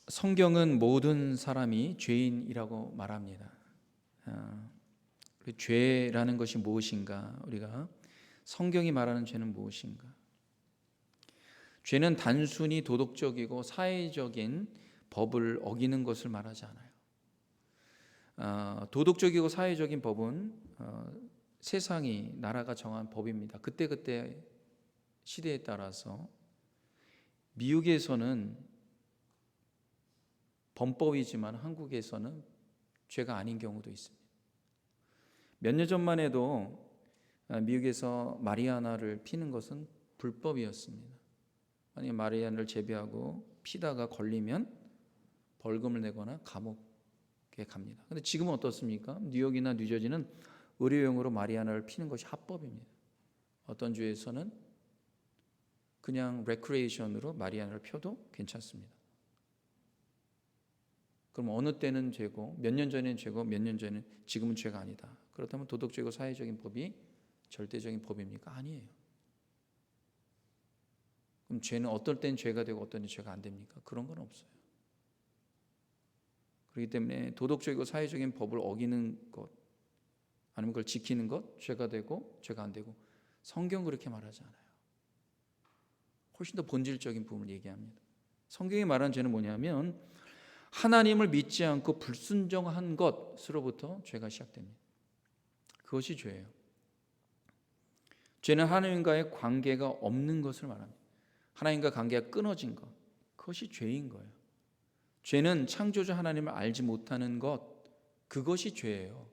성경은 모든 사람이 죄인이라고 말합니다. 그 죄라는 것이 무엇인가? 우리가 성경이 말하는 죄는 무엇인가? 죄는 단순히 도덕적이고 사회적인 법을 어기는 것을 말하지 않아요. 도덕적이고 사회적인 법은 세상이 나라가 정한 법입니다. 그때그때 시대에 따라서 미국에서는 범법이지만 한국에서는 죄가 아닌 경우도 있습니다. 몇 년 전만 해도 미국에서 마리아나를 피는 것은 불법이었습니다. 만약에 마리아나를 재배하고 피다가 걸리면 벌금을 내거나 감옥에 갑니다. 그런데 지금은 어떻습니까? 뉴욕이나 뉴저지는 의료용으로 마리아나를 피는 것이 합법입니다. 어떤 주에서는 그냥 레크레이션으로 마리아나를 펴도 괜찮습니다. 그럼 어느 때는 죄고, 몇 년 전에는 죄고, 몇 년 전에는 지금은 죄가 아니다. 그렇다면 도덕적이고 사회적인 법이 절대적인 법입니까? 아니에요. 그럼 죄는 어떨 땐 죄가 되고 어떨 땐 죄가 안 됩니까? 그런 건 없어요. 그렇기 때문에 도덕적이고 사회적인 법을 어기는 것, 아니면 그걸 지키는 것, 죄가 되고 죄가 안 되고, 성경은 그렇게 말하지 않아요. 훨씬 더 본질적인 부분을 얘기합니다. 성경이 말하는 죄는 뭐냐면 하나님을 믿지 않고 불순종한 것으로부터 죄가 시작됩니다. 그것이 죄예요. 죄는 하나님과의 관계가 없는 것을 말합니다. 하나님과 관계가 끊어진 것, 그것이 죄인 거예요. 죄는 창조주 하나님을 알지 못하는 것, 그것이 죄예요.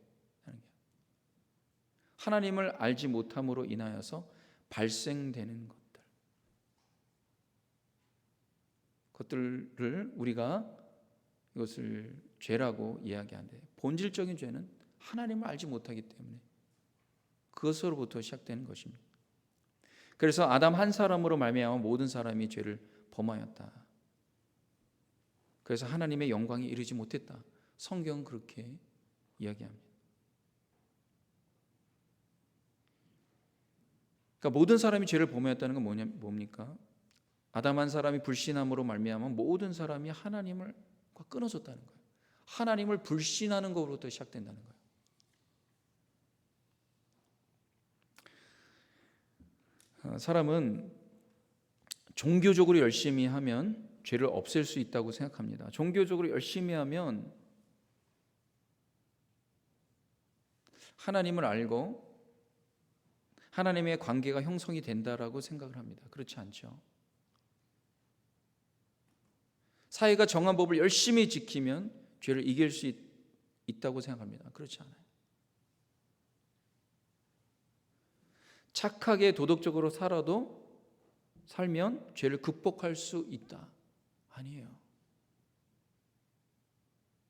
하나님을 알지 못함으로 인하여서 발생되는 것들을 우리가 이것을 죄라고 이야기하는데, 본질적인 죄는 하나님을 알지 못하기 때문에 그것으로부터 시작되는 것입니다. 그래서 아담 한 사람으로 말미암아 모든 사람이 죄를 범하였다. 그래서 하나님의 영광에 이르지 못했다. 성경은 그렇게 이야기합니다. 그러니까 모든 사람이 죄를 범하였다는 건 뭡니까? 아담 한 사람이 불신함으로 말미암아 모든 사람이 하나님과 끊어졌다는 거예요. 하나님을 불신하는 것으로부터 시작된다는 거예요. 사람은 종교적으로 열심히 하면 죄를 없앨 수 있다고 생각합니다. 종교적으로 열심히 하면 하나님을 알고 하나님의 관계가 형성이 된다라고 생각을 합니다. 그렇지 않죠. 사회가 정한 법을 열심히 지키면 죄를 이길 수 있다고 생각합니다. 그렇지 않아요. 착하게 도덕적으로 살면 죄를 극복할 수 있다. 아니에요.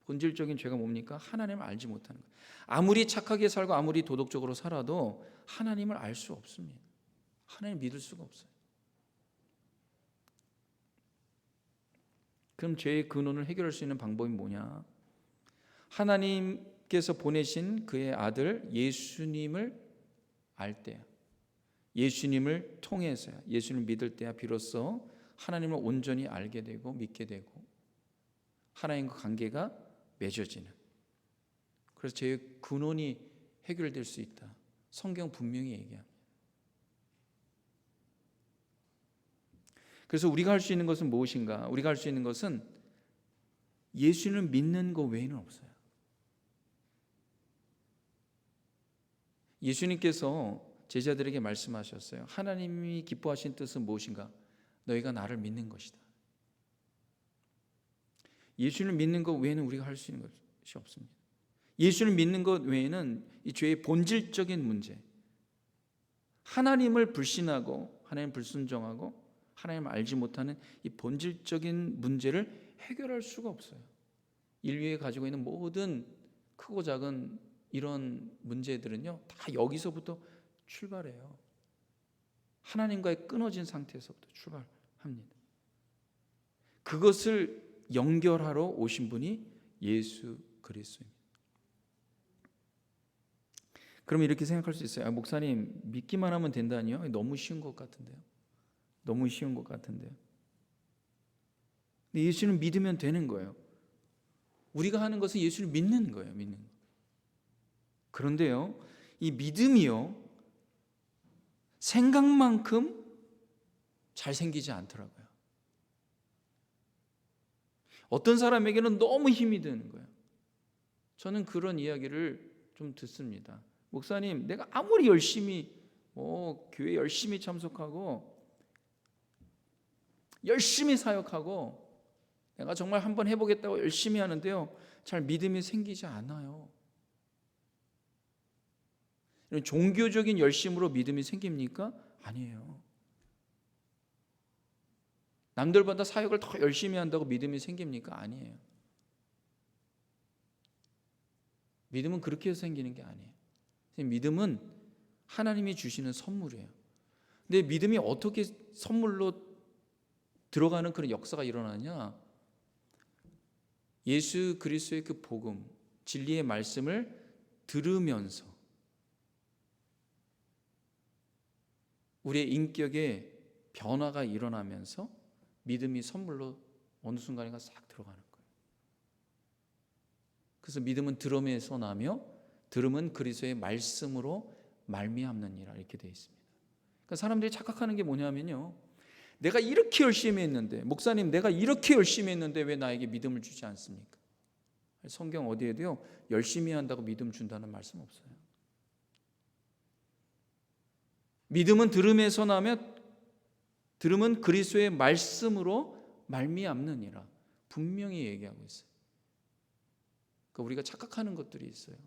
본질적인 죄가 뭡니까? 하나님을 알지 못하는 거예요. 아무리 착하게 살고 아무리 도덕적으로 살아도 하나님을 알 수 없습니다. 하나님을 믿을 수가 없어요. 그럼 죄의 근원을 해결할 수 있는 방법이 뭐냐? 하나님께서 보내신 그의 아들 예수님을 알 때야, 예수님을 통해서야, 예수님을 믿을 때야 비로소 하나님을 온전히 알게 되고 믿게 되고 하나님과 관계가 맺어지는, 그래서 죄의 근원이 해결될 수 있다. 성경 분명히 얘기합니다. 그래서 우리가 할 수 있는 것은 무엇인가? 우리가 할 수 있는 것은 예수님을 믿는 것 외에는 없어요. 예수님께서 제자들에게 말씀하셨어요. 하나님이 기뻐하신 뜻은 무엇인가? 너희가 나를 믿는 것이다. 예수님을 믿는 것 외에는 우리가 할 수 있는 것이 없습니다. 예수를 믿는 것 외에는 이 죄의 본질적인 문제, 하나님을 불신하고 하나님 불순종하고 하나님을 알지 못하는 이 본질적인 문제를 해결할 수가 없어요. 인류에 가지고 있는 모든 크고 작은 이런 문제들은요, 다 여기서부터 출발해요. 하나님과의 끊어진 상태에서부터 출발합니다. 그것을 연결하러 오신 분이 예수 그리스도입니다. 그럼 이렇게 생각할 수 있어요. 목사님, 믿기만 하면 된다니요? 너무 쉬운 것 같은데요. 너무 쉬운 것 같은데요. 근데 예수를 믿으면 되는 거예요. 우리가 하는 것은 예수를 믿는 거예요. 믿는 거. 그런데요, 이 믿음이요, 생각만큼 잘 생기지 않더라고요. 어떤 사람에게는 너무 힘이 드는 거예요. 저는 그런 이야기를 좀 듣습니다. 목사님, 내가 아무리 열심히 교회 열심히 참석하고 열심히 사역하고 내가 정말 한번 해보겠다고 열심히 하는데요, 잘 믿음이 생기지 않아요. 이런 종교적인 열심으로 믿음이 생깁니까? 아니에요. 남들보다 사역을 더 열심히 한다고 믿음이 생깁니까? 아니에요. 믿음은 그렇게 해서 생기는 게 아니에요. 믿음은 하나님이 주시는 선물이에요. 근데 믿음이 어떻게 선물로 들어가는 그런 역사가 일어나냐? 예수 그리스도의 그 복음, 진리의 말씀을 들으면서 우리의 인격에 변화가 일어나면서 믿음이 선물로 어느 순간인가 싹 들어가는 거예요. 그래서 믿음은 들음에서 나며 들음은 그리스도의 말씀으로 말미암느니라 이렇게 되어 있습니다. 그러니까 사람들이 착각하는 게 뭐냐면요, 내가 이렇게 열심히 했는데, 목사님 내가 이렇게 열심히 했는데 왜 나에게 믿음을 주지 않습니까? 성경 어디에도요 열심히 한다고 믿음 준다는 말씀 없어요. 믿음은 들음에서 나며 들음은 그리스도의 말씀으로 말미암느니라 분명히 얘기하고 있어요. 그러니까 우리가 착각하는 것들이 있어요.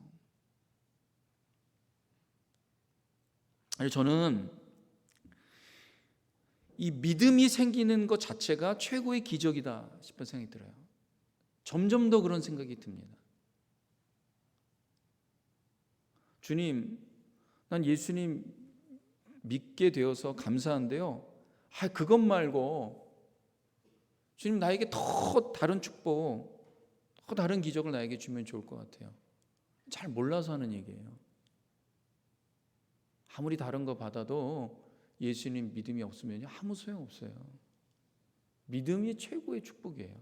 저는 이 믿음이 생기는 것 자체가 최고의 기적이다 싶은 생각이 들어요. 점점 더 그런 생각이 듭니다. 주님, 난 예수님 믿게 되어서 감사한데요, 그것 말고 주님 나에게 더 다른 축복, 더 다른 기적을 나에게 주면 좋을 것 같아요. 잘 몰라서 하는 얘기예요. 아무리 다른 거 받아도 예수님 믿음이 없으면 아무 소용없어요. 믿음이 최고의 축복이에요.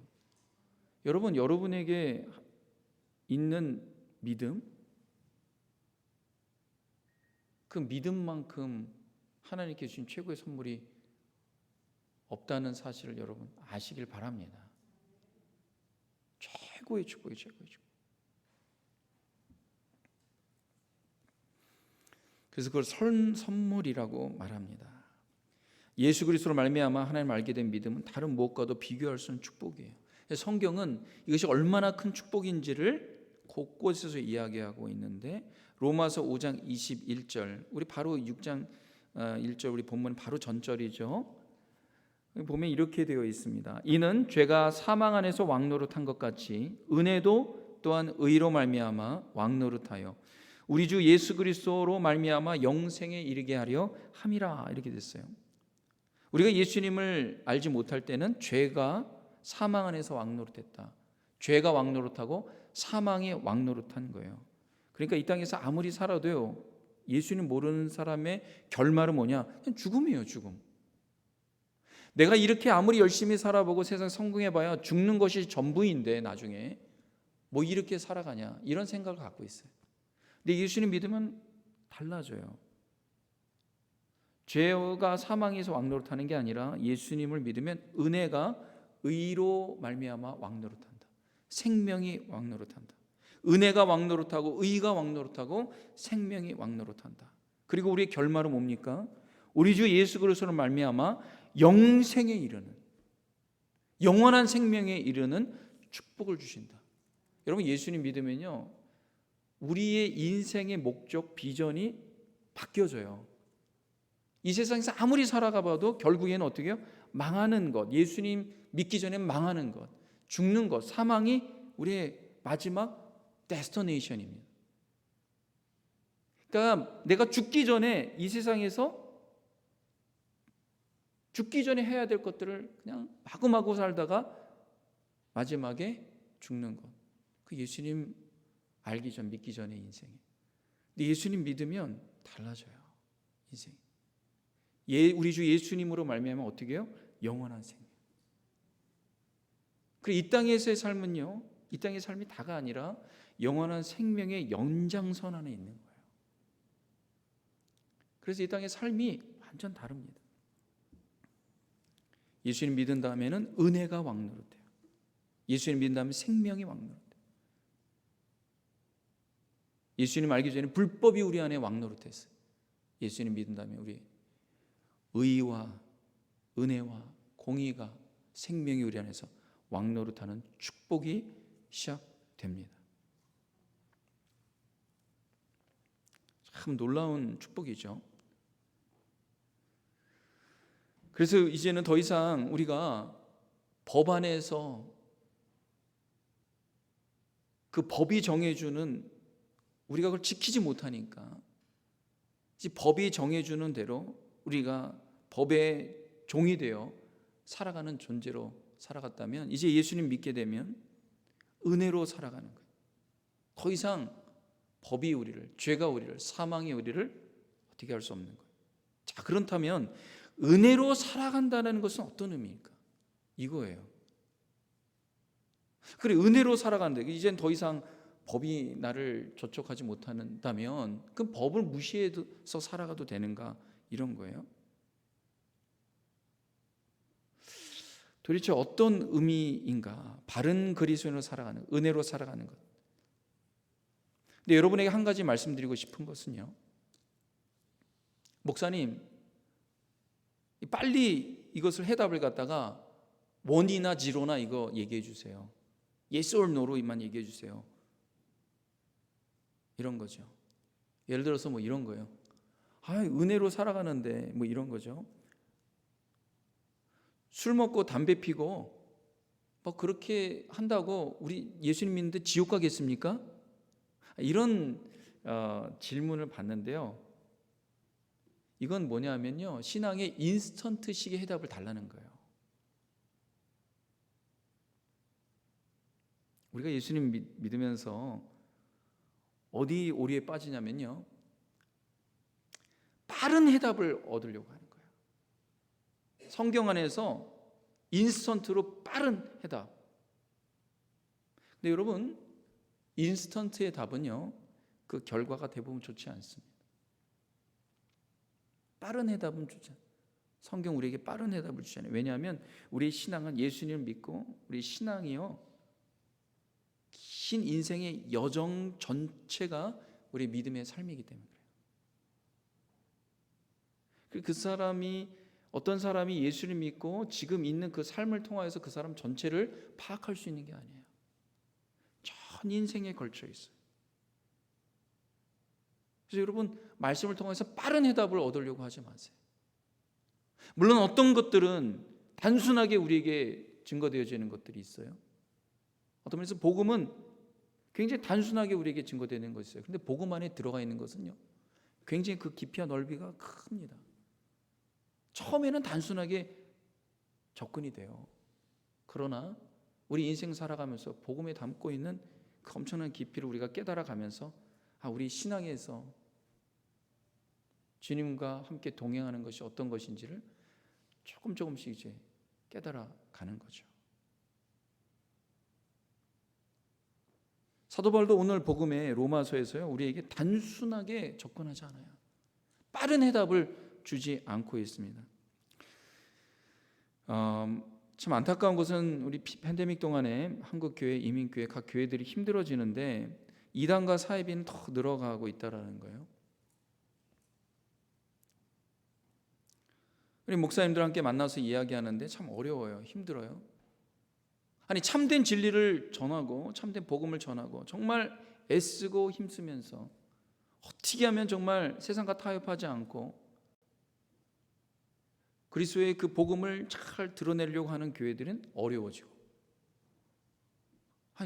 여러분, 여러분에게 있는 믿음, 그 믿음만큼 하나님께 주신 최고의 선물이 없다는 사실을 여러분 아시길 바랍니다. 최고의 축복이 최고의 축복. 그래서 그걸 선물이라고 말합니다. 예수 그리스도로 말미암아 하나님을 알게 된 믿음은 다른 무엇과도 비교할 수 없는 축복이에요. 성경은 이것이 얼마나 큰 축복인지를 곳곳에서 이야기하고 있는데, 로마서 5장 21절, 우리 바로 6장 1절 우리 본문 바로 전절이죠. 보면 이렇게 되어 있습니다. 이는 죄가 사망 안에서 왕노릇한 것 같이 은혜도 또한 의로 말미암아 왕노릇하여 우리 주 예수 그리스도로 말미암아 영생에 이르게 하려 함이라 이렇게 됐어요. 우리가 예수님을 알지 못할 때는 죄가 사망 안에서 왕노릇했다. 죄가 왕노릇하고 사망이 왕노릇한 거예요. 그러니까 이 땅에서 아무리 살아도요, 예수님 모르는 사람의 결말은 뭐냐? 그냥 죽음이에요, 죽음. 내가 이렇게 아무리 열심히 살아보고 세상 성공해봐야 죽는 것이 전부인데 나중에 뭐 이렇게 살아가냐, 이런 생각을 갖고 있어요. 근데 예수님 믿으면 달라져요. 죄가 사망에서 왕노릇하는 게 아니라 예수님을 믿으면 은혜가 의로 말미암아 왕노릇한다. 생명이 왕노릇한다. 은혜가 왕노릇하고 의가 왕노릇하고 생명이 왕노릇한다. 그리고 우리의 결말은 뭡니까? 우리 주 예수 그리스도로 말미암아 영생에 이르는, 영원한 생명에 이르는 축복을 주신다. 여러분, 예수님 믿으면요, 우리의 인생의 목적, 비전이 바뀌어져요. 이 세상에서 아무리 살아가 봐도 결국에는 어떻게 해요? 망하는 것, 예수님 믿기 전에 망하는 것, 죽는 것, 사망이 우리의 마지막 데스티네이션입니다. 그러니까 내가 죽기 전에 이 세상에서 죽기 전에 해야 될 것들을 그냥 마구마구 살다가 마지막에 죽는 것, 그 예수님 알기 전, 믿기 전의 인생이. 근데 예수님 믿으면 달라져요, 인생이. 우리 주 예수님으로 말미암아 어떻게 해요? 영원한 생명. 그리고 이 땅에서의 삶은요, 이 땅의 삶이 다가 아니라 영원한 생명의 연장선 안에 있는 거예요. 그래서 이 땅의 삶이 완전 다릅니다. 예수님 믿은 다음에는 은혜가 왕노릇해요. 예수님 믿은 다음에 생명이 왕노릇해요. 예수님 알기 전에 불법이 우리 안에 왕노릇했어요. 예수님 믿은 다음에 우리 의와 은혜와 공의가 생명이 우리 안에서 왕노릇하는 축복이 시작됩니다. 참 놀라운 축복이죠. 그래서 이제는 더 이상 우리가 법 안에서 그 법이 정해주는, 우리가 그걸 지키지 못하니까 이제 법이 정해주는 대로 우리가 법의 종이 되어 살아가는 존재로 살아갔다면, 이제 예수님 믿게 되면 은혜로 살아가는 거예요. 더 이상 법이 우리를, 죄가 우리를, 사망이 우리를 어떻게 할 수 없는 거예요. 자, 그렇다면 은혜로 살아간다는 것은 어떤 의미일까? 이거예요. 그래, 은혜로 살아가는데 이젠 더 이상 법이 나를 저촉하지 못한다면 그 법을 무시해서 살아가도 되는가, 이런 거예요. 도대체 어떤 의미인가? 바른 그리스도인으로 살아가는, 은혜로 살아가는 것. 근데 여러분에게 한 가지 말씀드리고 싶은 것은요, 목사님 빨리 이것을 해답을 갖다가 원이나 지로나 이거 얘기해 주세요. Yes or No로만 얘기해 주세요. 이런 거죠. 예를 들어서 뭐 이런 거예요. 은혜로 살아가는데 뭐 이런 거죠. 술 먹고 담배 피고 뭐 그렇게 한다고 우리 예수님 믿는데 지옥 가겠습니까? 이런 질문을 받는데요. 이건 뭐냐면요, 신앙의 인스턴트식의 해답을 달라는 거예요. 우리가 예수님 믿으면서 어디 오리에 빠지냐면요, 빠른 해답을 얻으려고 하는 거예요. 성경 안에서 인스턴트로 빠른 해답. 근데 여러분, 인스턴트의 답은요, 그 결과가 대부분 좋지 않습니다. 빠른 해답은 주지 않아요. 성경 우리에게 빠른 해답을 주잖아요. 왜냐하면 우리의 신앙은 예수님을 믿고, 우리 신앙이요, 긴 인생의 여정 전체가 우리 믿음의 삶이기 때문에 그래요. 그 사람이, 어떤 사람이 예수를 믿고 지금 있는 그 삶을 통하여서 그 사람 전체를 파악할 수 있는 게 아니에요. 전 인생에 걸쳐 있어요. 그래서 여러분, 말씀을 통해서 빠른 해답을 얻으려고 하지 마세요. 물론 어떤 것들은 단순하게 우리에게 증거되어지는 것들이 있어요. 어떤 면에서 복음은 굉장히 단순하게 우리에게 증거되는 것이 있어요. 그런데 복음 안에 들어가 있는 것은요, 굉장히 그 깊이와 넓이가 큽니다. 처음에는 단순하게 접근이 돼요. 그러나 우리 인생 살아가면서 복음에 담고 있는 그 엄청난 깊이를 우리가 깨달아가면서 우리 신앙에서 주님과 함께 동행하는 것이 어떤 것인지를 조금씩 이제 깨달아가는 거죠. 사도 바울도 오늘 복음의 로마서에서요, 우리에게 단순하게 접근하지 않아요. 빠른 해답을 주지 않고 있습니다. 참 안타까운 것은 우리 팬데믹 동안에 한국 교회, 이민교회, 각 교회들이 힘들어지는데 이단과 사이비는 더 늘어가고 있다는 거예요. 우리 목사님들 함께 만나서 이야기하는데 참 어려워요. 힘들어요. 아니, 참된 진리를 전하고 참된 복음을 전하고 정말 애쓰고 힘쓰면서 어떻게 하면 정말 세상과 타협하지 않고 그리스도의 그 복음을 잘 드러내려고 하는 교회들은 어려워지고,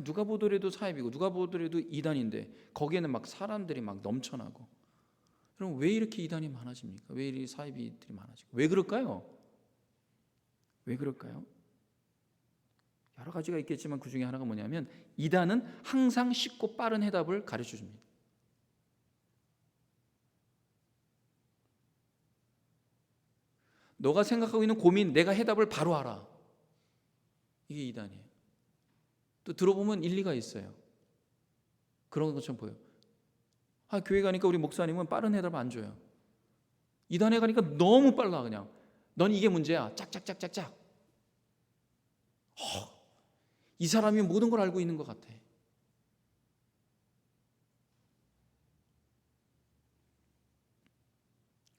누가 보더라도 사입이고 누가 보더라도 이단인데 거기에는 막 사람들이 막 넘쳐나고, 그럼 왜 이렇게 이단이 많아집니까? 왜 이렇게 사입이들이 많아지고? 왜 그럴까요? 왜 그럴까요? 여러 가지가 있겠지만 그 중에 하나가 뭐냐면, 이단은 항상 쉽고 빠른 해답을 가르쳐 줍니다. 너가 생각하고 있는 고민, 내가 해답을 바로 알아. 이게 이단이에요. 또 들어보면 일리가 있어요. 그런 것처럼 보여요. 교회 가니까 우리 목사님은 빠른 해답 안 줘요. 이단에 가니까 너무 빨라. 그냥 넌 이게 문제야. 짝짝짝짝짝. 이 사람이 모든 걸 알고 있는 것 같아.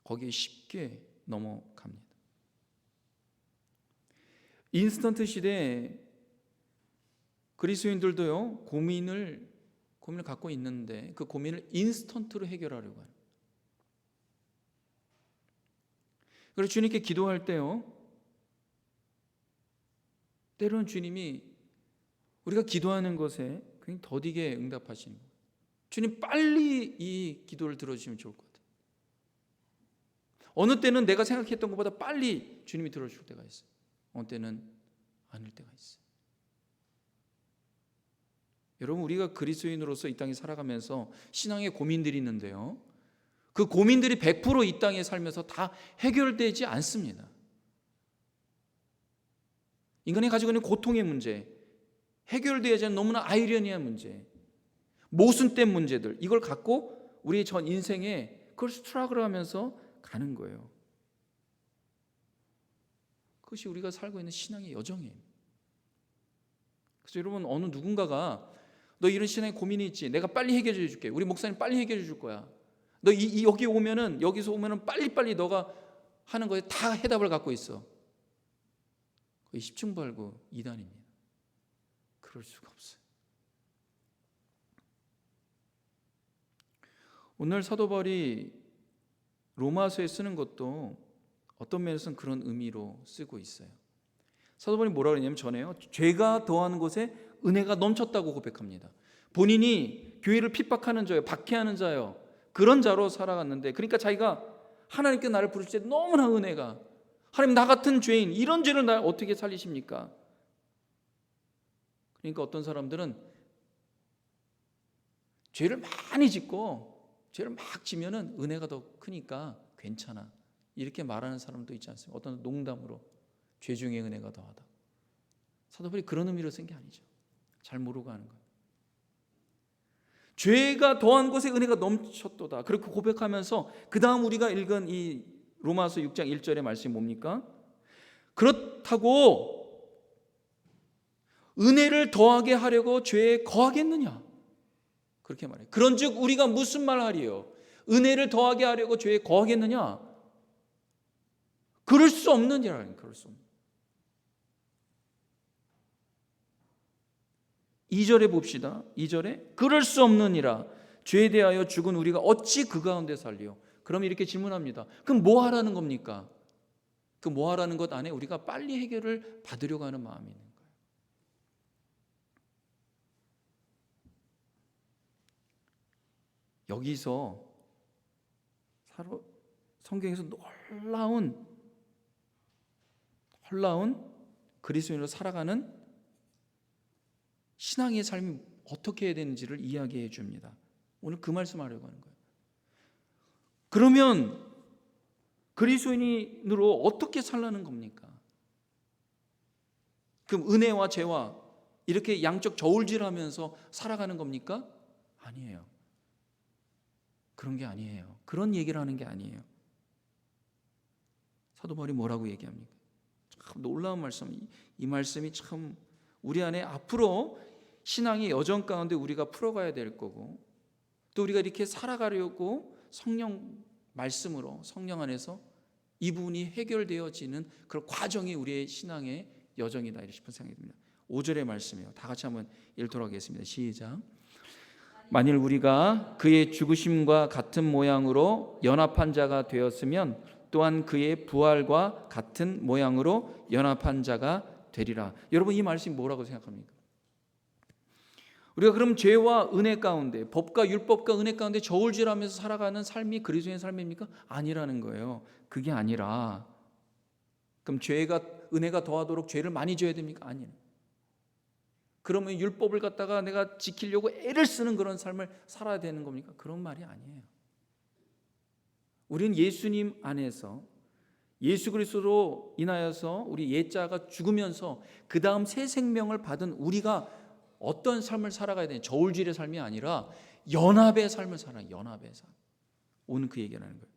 거기에 쉽게 넘어갑니다. 인스턴트 시대에 그리스도인들도요, 고민을 갖고 있는데 그 고민을 인스턴트로 해결하려고 해요. 그래서 주님께 기도할 때요, 때로는 주님이 우리가 기도하는 것에 굉장히 더디게 응답하시는 거예요. 주님 빨리 이 기도를 들어주시면 좋을 것 같아요. 어느 때는 내가 생각했던 것보다 빨리 주님이 들어줄 때가 있어요. 어느 때는 아닐 때가 있어요. 여러분, 우리가 그리스도인으로서 이 땅에 살아가면서 신앙의 고민들이 있는데요, 그 고민들이 100% 이 땅에 살면서 다 해결되지 않습니다. 인간이 가지고 있는 고통의 문제, 해결되어야지 않는 너무나 아이러니한 문제, 모순된 문제들, 이걸 갖고 우리의 전 인생에 그걸 스트러글 하면서 가는 거예요. 그것이 우리가 살고 있는 신앙의 여정이에요. 그래서 여러분, 어느 누군가가 너 이런 신앙에 고민이 있지, 내가 빨리 해결해 줄게, 우리 목사님 빨리 해결해 줄 거야, 너 여기 오면은, 여기서 오면은 빨리빨리 너가 하는 거에 다 해답을 갖고 있어. 그게 십중발구 이단입니다. 그럴 수가 없어요. 오늘 사도 바울이 로마서에 쓰는 것도 어떤 면에서는 그런 의미로 쓰고 있어요. 사도 바울이 뭐라 그러냐면, 전에요, 죄가 더하는 곳에 은혜가 넘쳤다고 고백합니다. 본인이 교회를 핍박하는 자요, 박해하는 자요, 그런 자로 살아갔는데, 그러니까 자기가 하나님께 나를 부르실 때 너무나 은혜가, 하나님, 나 같은 죄인, 이런 죄를 날 어떻게 살리십니까? 그러니까 어떤 사람들은 죄를 많이 짓고 죄를 막 지면은 은혜가 더 크니까 괜찮아, 이렇게 말하는 사람도 있지 않습니까? 어떤 농담으로 죄 중에 은혜가 더하다. 사도 바울이 그런 의미로 쓴 게 아니죠. 잘 모르고 하는 거예요. 죄가 더한 곳에 은혜가 넘쳤도다, 그렇게 고백하면서 그 다음 우리가 읽은 이 로마서 6장 1절의 말씀이 뭡니까? 그렇다고 은혜를 더하게 하려고 죄에 거하겠느냐, 그렇게 말해요. 그런즉 우리가 무슨 말 하리요? 은혜를 더하게 하려고 죄에 거하겠느냐? 그럴 수 없느니라. 그럴 수 없는. 2절에 봅시다. 2절에 그럴 수 없느니라. 죄에 대하여 죽은 우리가 어찌 그 가운데 살리요? 그럼 이렇게 질문합니다. 그럼 뭐 하라는 겁니까? 그 뭐 하라는 것 안에 우리가 빨리 해결을 받으려고 하는 마음이 있는 거예요. 여기서 성경에서 놀라운 그리스도인으로 살아가는 신앙의 삶이 어떻게 해야 되는지를 이야기해 줍니다. 오늘 그 말씀하려고 하는 거예요. 그러면 그리스도인으로 어떻게 살라는 겁니까? 그럼 은혜와 죄와 이렇게 양쪽 저울질하면서 살아가는 겁니까? 아니에요. 그런 게 아니에요. 그런 얘기를 하는 게 아니에요. 사도 바울이 뭐라고 얘기합니까? 참 놀라운 말씀. 이 말씀이 참 우리 안에 앞으로 신앙의 여정 가운데 우리가 풀어가야 될 거고, 또 우리가 이렇게 살아가려고 성령 말씀으로, 성령 안에서 이 부분이 해결되어지는 그런 과정이 우리의 신앙의 여정이다, 싶은 생각이 듭니다. 5절의 말씀이에요. 다 같이 한번 읽도록 하겠습니다. 시작. 만일 우리가 그의 죽으심과 같은 모양으로 연합한 자가 되었으면 또한 그의 부활과 같은 모양으로 연합한 자가 되리라. 여러분, 이 말씀이 뭐라고 생각합니까? 우리가 그럼 죄와 은혜 가운데, 법과 율법과 은혜 가운데 저울질하면서 살아가는 삶이 그리스도의 삶입니까? 아니라는 거예요. 그게 아니라, 그럼 은혜가 더하도록 죄를 많이 져야 됩니까? 아니에요. 그러면 율법을 갖다가 내가 지키려고 애를 쓰는 그런 삶을 살아야 되는 겁니까? 그런 말이 아니에요. 우리는 예수님 안에서, 예수 그리스도로 인하여서 우리 옛자가 죽으면서 그 다음 새 생명을 받은 우리가 어떤 삶을 살아가야 되냐, 저울질의 삶이 아니라 연합의 삶을 살아요. 연합의 삶. 오늘 그 얘기를 하는 거예요.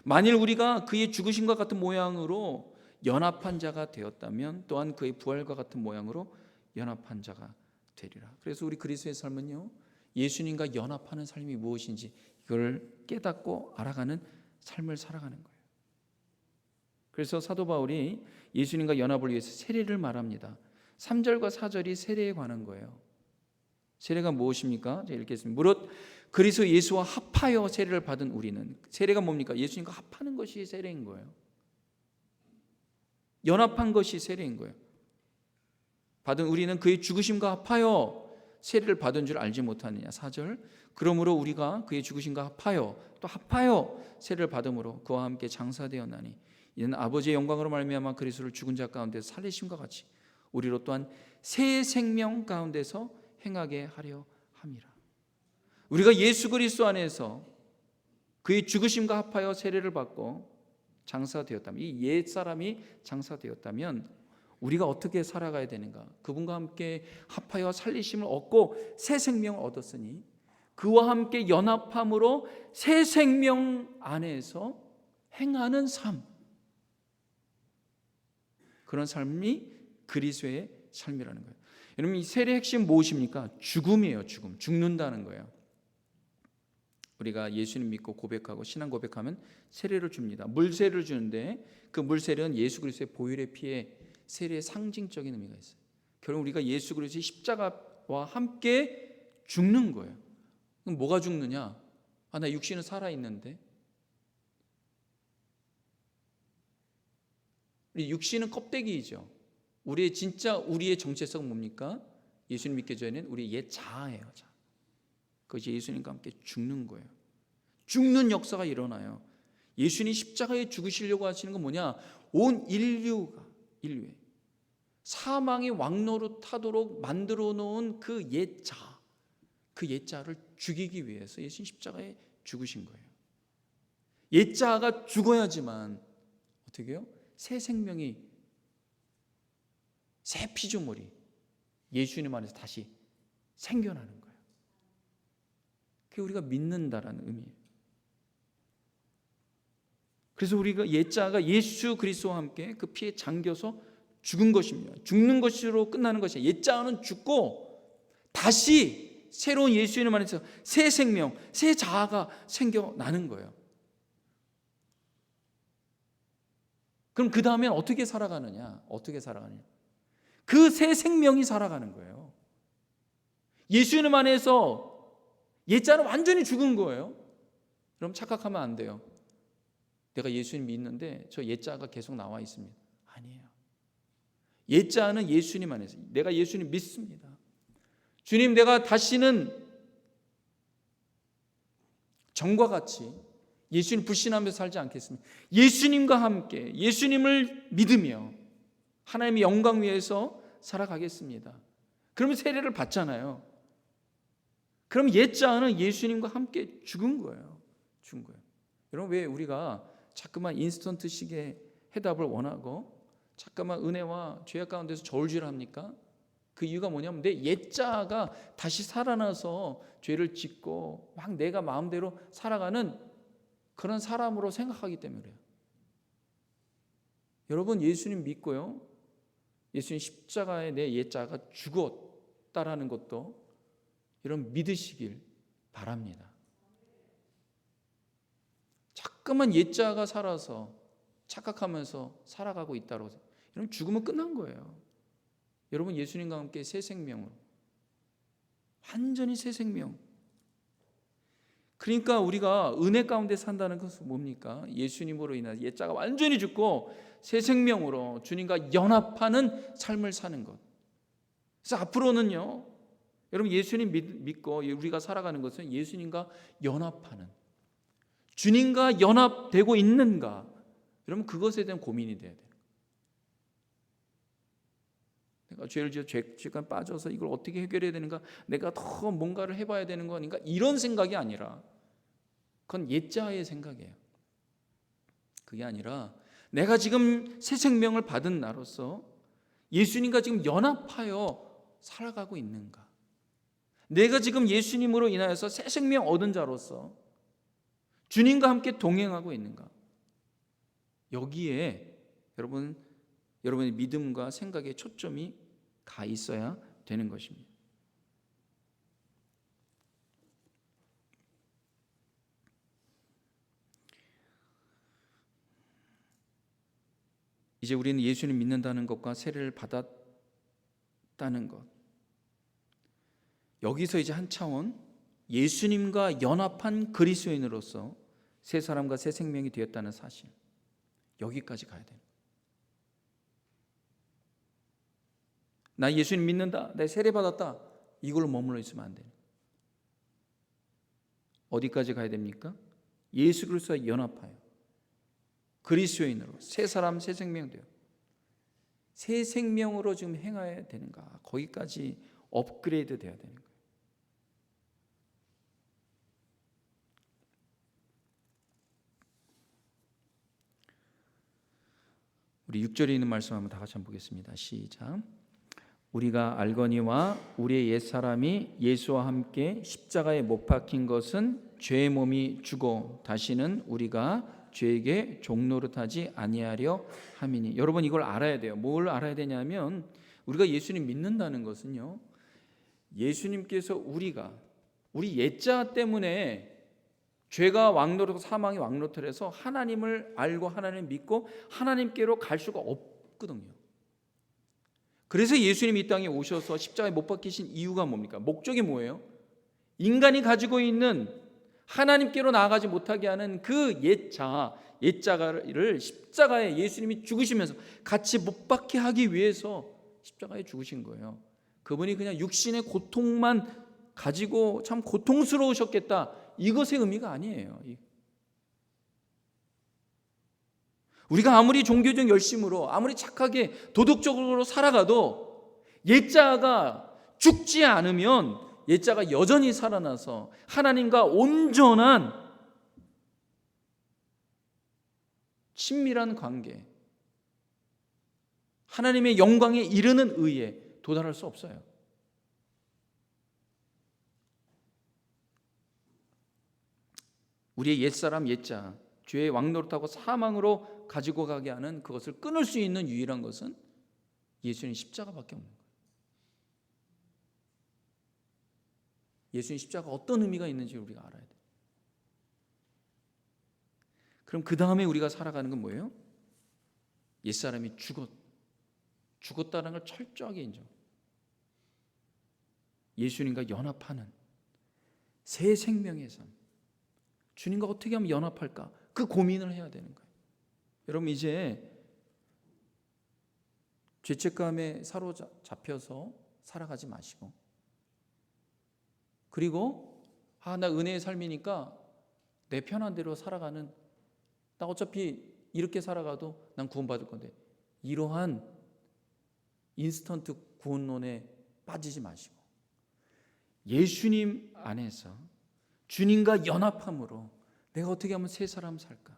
만일 우리가 그의 죽으심과 같은 모양으로 연합한 자가 되었다면 또한 그의 부활과 같은 모양으로 연합한 자가 되리라. 그래서 우리 그리스도의 삶은요, 예수님과 연합하는 삶이 무엇인지 이걸 깨닫고 알아가는 삶을 살아가는 거예요. 그래서 사도 바울이 예수님과 연합을 위해서 세례를 말합니다. 3절과 4절이 세례에 관한 거예요. 세례가 무엇입니까? 제가 읽겠습니다. 무릇 그리스도 예수와 합하여 세례를 받은 우리는, 세례가 뭡니까? 예수님과 합하는 것이 세례인 거예요. 연합한 것이 세례인 거예요. 받은 우리는 그의 죽으심과 합하여 세례를 받은 줄 알지 못하느냐. 4절. 그러므로 우리가 그의 죽으심과 합하여 또 합하여 세례를 받음으로 그와 함께 장사되었나니 이는 아버지의 영광으로 말미암아 그리스도를 죽은 자 가운데서 살리심과 같이 우리로 또한 새 생명 가운데서 행하게 하려 함이라. 우리가 예수 그리스도 안에서 그의 죽으심과 합하여 세례를 받고 장사되었다면, 이 옛사람이 장사되었다면 우리가 어떻게 살아가야 되는가? 그분과 함께 합하여 살리심을 얻고 새 생명을 얻었으니 그와 함께 연합함으로 새 생명 안에서 행하는 삶, 그런 삶이 그리스도의 삶이라는 거예요. 여러분, 이 세례의 핵심 무엇입니까? 죽음이에요. 죽는다는 거예요. 우리가 예수님 믿고 고백하고 신앙 고백하면 세례를 줍니다. 물세례를 주는데 그 물세례는 예수 그리스도의 보혈의 피에 세례의 상징적인 의미가 있어요. 결국 우리가 예수 그리스도의 십자가와 함께 죽는 거예요. 그럼 뭐가 죽느냐? 나 육신은 살아있는데. 우리 육신은 껍데기이죠. 우리의 정체성은 뭡니까? 예수님 믿기 전에는 우리 옛 자아예요. 그것이 예수님과 함께 죽는 거예요. 죽는 역사가 일어나요. 예수님이 십자가에 죽으시려고 하시는 건 뭐냐? 온 인류의 사망의 왕노릇하도록 만들어 놓은 그 옛 자아를 죽이기 위해서 예수님 십자가에 죽으신 거예요. 옛 자아가 죽어야지만 어떻게 해요? 새 생명이, 새 피조물이 예수님 안에서 다시 생겨나는 거예요. 그게 우리가 믿는다라는 의미예요. 그래서 우리가 옛 자아가 예수 그리스도와 함께 그 피에 잠겨서 죽은 것입니다. 죽는 것으로 끝나는 것이에요. 옛 자아는 죽고 다시 새로운 예수님 안에서 새 생명, 새 자아가 생겨나는 거예요. 그럼 그 다음엔 어떻게 살아가느냐? 그 새 생명이 살아가는 거예요. 예수님 안에서 옛 자는 완전히 죽은 거예요. 그럼 착각하면 안 돼요. 내가 예수님 믿는데 저 옛 자가 계속 나와 있습니다. 아니에요. 옛 자는 예수님 안에서, 내가 예수님 믿습니다. 주님, 내가 다시는 전과 같이 예수님 불신하면서 살지 않겠습니다. 예수님과 함께 예수님을 믿으며 하나님의 영광 위에서 살아가겠습니다. 그러면 세례를 받잖아요. 그럼 옛 자아는 예수님과 함께 죽은 거예요. 여러분, 왜 우리가 자꾸만 인스턴트식의 해답을 원하고 자꾸만 은혜와 죄악 가운데서 저울질합니까? 그 이유가 뭐냐면 내 옛 자아가 다시 살아나서 죄를 짓고 막 내가 마음대로 살아가는 그런 사람으로 생각하기 때문에 그래요. 여러분, 예수님 믿고요, 예수님 십자가에 내 옛 자아가 죽었다라는 것도 여러분 믿으시길 바랍니다. 자꾸만 옛 자아가 살아서 착각하면서 살아가고 있다고, 여러분 죽으면 끝난 거예요. 여러분 예수님과 함께 새 생명으로, 완전히 새 생명. 그러니까 우리가 은혜 가운데 산다는 것은 뭡니까? 예수님으로 인한 옛 자가 완전히 죽고 새 생명으로 주님과 연합하는 삶을 사는 것. 그래서 앞으로는요, 여러분 예수님 믿고 우리가 살아가는 것은 예수님과 연합하는, 주님과 연합되고 있는가, 여러분 그것에 대한 고민이 돼야 돼요. 내가 죄를 지어 죄가 빠져서 이걸 어떻게 해결해야 되는가, 내가 더 뭔가를 해봐야 되는 거니까, 이런 생각이 아니라 그건 옛자의 생각이에요. 그게 아니라 내가 지금 새 생명을 받은 나로서 예수님과 지금 연합하여 살아가고 있는가? 내가 지금 예수님으로 인하여서 새 생명 얻은 자로서 주님과 함께 동행하고 있는가? 여기에 여러분의 믿음과 생각에 초점이 가 있어야 되는 것입니다. 이제 우리는 예수님 믿는다는 것과 세례를 받았다는 것, 여기서 이제 한 차원 예수님과 연합한 그리스도인으로서 새 사람과 새 생명이 되었다는 사실, 여기까지 가야 돼요. 나 예수님 믿는다, 내 세례 받았다, 이걸로 머물러 있으면 안 돼요. 어디까지 가야 됩니까? 예수 그리스도와 연합하여 그리스도인으로 새 사람 새 생명 되어 새 생명으로 지금 행해야 되는가? 거기까지 업그레이드 돼야 되는 거예요. 우리 6절에 있는 말씀 한번 다 같이 한번 보겠습니다. 시작. 우리가 알거니와 우리의 옛사람이 예수와 함께 십자가에 못 박힌 것은 죄의 몸이 죽어 다시는 우리가 죄에게 종노릇하지 아니하려 함이니. 여러분 이걸 알아야 돼요. 뭘 알아야 되냐면 우리가 예수님 믿는다는 것은요, 예수님께서 우리 옛자 때문에 죄가 왕노릇하고 사망이 왕노릇을 해서 하나님을 알고 하나님을 믿고 하나님께로 갈 수가 없거든요. 그래서 예수님이 이 땅에 오셔서 십자가에 못 박히신 이유가 뭡니까? 목적이 뭐예요? 인간이 가지고 있는 하나님께로 나아가지 못하게 하는 그 옛자가를 십자가에 예수님이 죽으시면서 같이 못 박게 하기 위해서 십자가에 죽으신 거예요. 그분이 그냥 육신의 고통만 가지고 참 고통스러우셨겠다, 이것의 의미가 아니에요. 우리가 아무리 종교적 열심으로 아무리 착하게 도덕적으로 살아가도 옛자가 죽지 않으면 옛자가 여전히 살아나서 하나님과 온전한 친밀한 관계, 하나님의 영광에 이르는 의에 도달할 수 없어요. 우리의 옛사람 옛자, 죄의 왕노릇하고 사망으로 가지고 가게 하는 그것을 끊을 수 있는 유일한 것은 예수님 십자가밖에 없는 거예요. 예수님 십자가가 어떤 의미가 있는지 우리가 알아야 돼요. 그럼 그 다음에 우리가 살아가는 건 뭐예요? 옛사람이 죽었다는 걸 철저하게 인정. 예수님과 연합하는 새 생명의 삶. 주님과 어떻게 하면 연합할까? 그 고민을 해야 되는 거예요. 여러분 이제 죄책감에 사로잡혀서 살아가지 마시고, 그리고 나 은혜의 삶이니까 내 편한 대로 살아가는, 나 어차피 이렇게 살아가도 난 구원받을 건데, 이러한 인스턴트 구원론에 빠지지 마시고 예수님 안에서 주님과 연합함으로 내가 어떻게 하면 새 사람 살까?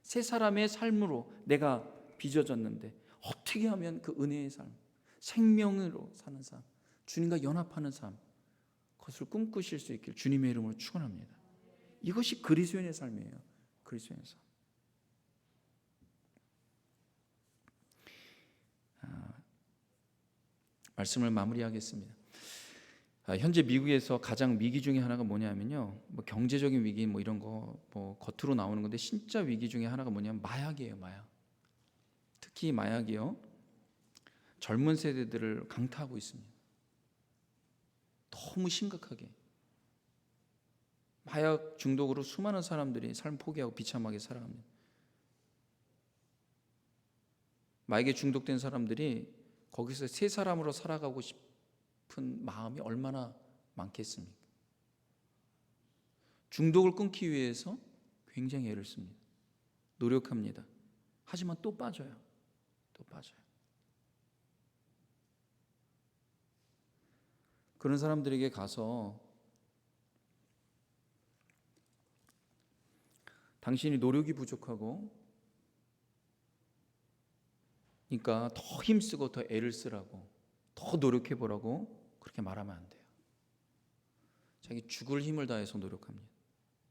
새 사람의 삶으로 내가 빚어졌는데 어떻게 하면 그 은혜의 삶, 생명으로 사는 삶, 주님과 연합하는 삶, 그것을 꿈꾸실 수 있길 주님의 이름으로 축원합니다. 이것이 그리스도인의 삶이에요. 그리스도인의 삶. 말씀을 마무리하겠습니다. 현재 미국에서 가장 위기 중에 하나가 뭐냐면요, 뭐 경제적인 위기 뭐 이런 거 뭐 겉으로 나오는 건데, 진짜 위기 중에 하나가 뭐냐면 마약이에요. 마약. 특히 마약이요, 젊은 세대들을 강타하고 있습니다. 너무 심각하게 마약 중독으로 수많은 사람들이 삶 포기하고 비참하게 살아갑니다. 마약에 중독된 사람들이 거기서 새 사람으로 살아가고 싶은 마음이 얼마나 많겠습니까? 중독을 끊기 위해서 굉장히 애를 씁니다. 노력합니다. 하지만 또 빠져요. 또 빠져요. 그런 사람들에게 가서 당신이 노력이 부족하고 그러니까 더 힘쓰고 더 애를 쓰라고, 더 노력해보라고 그렇게 말하면 안 돼요. 자기 죽을 힘을 다해서 노력합니다.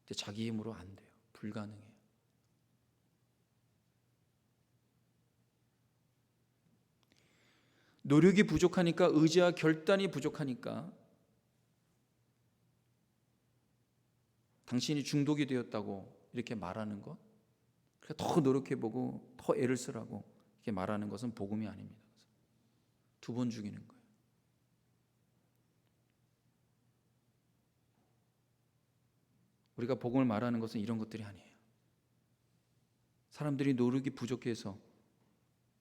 근데 자기 힘으로 안 돼요. 불가능해요. 노력이 부족하니까, 의지와 결단이 부족하니까 당신이 중독이 되었다고 이렇게 말하는 것, 더 노력해보고 더 애를 쓰라고 이렇게 말하는 것은 복음이 아닙니다. 두 번 죽이는 거예요. 우리가 복음을 말하는 것은 이런 것들이 아니에요. 사람들이 노력이 부족해서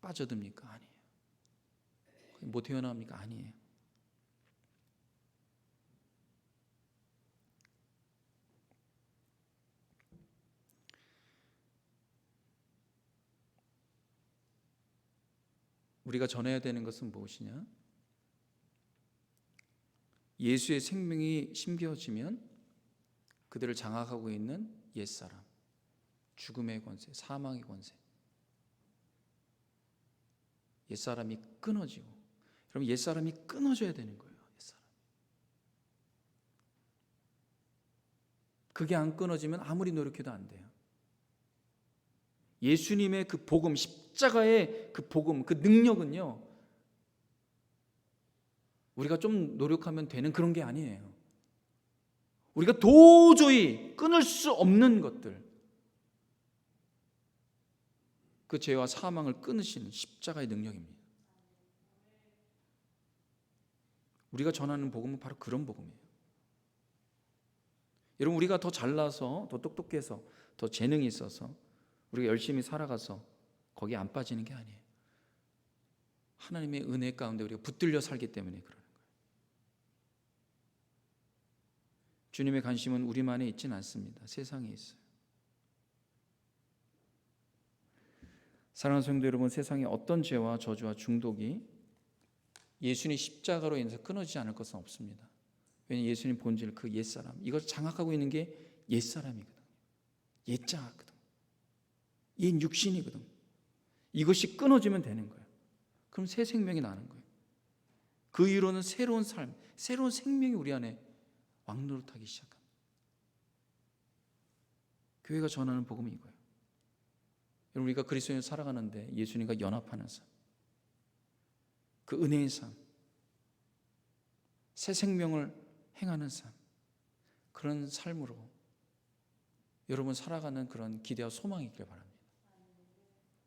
빠져듭니까? 아니에요. 못 헤어나옵니까? 아니에요. 우리가 전해야 되는 것은 무엇이냐? 예수의 생명이 심겨지면 그들을 장악하고 있는 옛사람, 죽음의 권세, 사망의 권세, 옛사람이 끊어지고, 여러분 옛사람이 끊어져야 되는 거예요. 옛사람. 그게 안 끊어지면 아무리 노력해도 안 돼요. 예수님의 그 복음, 십자가의 그 복음, 그 능력은요, 우리가 좀 노력하면 되는 그런 게 아니에요. 우리가 도저히 끊을 수 없는 것들, 그 죄와 사망을 끊으시는 십자가의 능력입니다. 우리가 전하는 복음은 바로 그런 복음이에요. 여러분, 우리가 더 잘나서, 더 똑똑해서, 더 재능이 있어서 우리가 열심히 살아가서 거기에 안 빠지는 게 아니에요. 하나님의 은혜 가운데 우리가 붙들려 살기 때문에 그러는 거예요. 주님의 관심은 우리만에 있지는 않습니다. 세상에 있어요. 사랑하는 성도 여러분, 세상에 어떤 죄와 저주와 중독이 예수님 십자가로 인해서 끊어지지 않을 것은 없습니다. 왜냐하면 예수님 본질, 그 옛사람, 이걸 장악하고 있는 게 옛사람이거든요. 옛자거든. 옛 육신이거든. 이것이 끊어지면 되는 거예요. 그럼 새 생명이 나는 거예요. 그 이후로는 새로운 삶, 새로운 생명이 우리 안에 왕노릇하기 시작합니다. 교회가 전하는 복음이 이거예요. 우리가 그리스도인으로 살아가는데 예수님과 연합하는 삶, 그 은혜의 삶, 새 생명을 행하는 삶, 그런 삶으로 여러분 살아가는 그런 기대와 소망이 있길 바랍니다.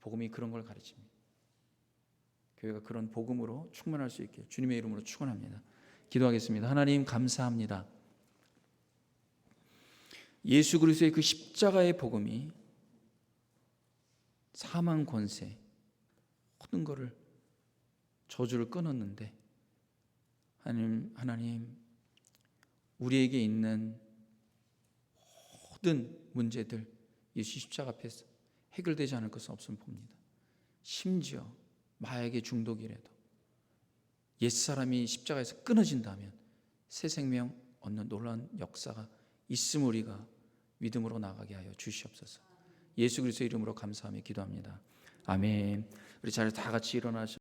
복음이 그런 걸 가르칩니다. 교회가 그런 복음으로 충만할 수 있게 주님의 이름으로 축원합니다. 기도하겠습니다. 하나님 감사합니다. 예수 그리스도의 그 십자가의 복음이 사망 권세, 모든 것을, 저주를 끊었는데, 하나님 우리에게 있는 모든 문제들 예수 십자가 앞에서 해결되지 않을 것은 없음을 봅니다. 심지어 마약의 중독이라도 옛사람이 십자가에서 끊어진다면 새 생명 얻는 놀라운 역사가 있음을 우리가 믿음으로 나가게 하여 주시옵소서. 예수 그리스도의 이름으로 감사하며 기도합니다. 아멘. 우리 잘 다 같이 일어나셔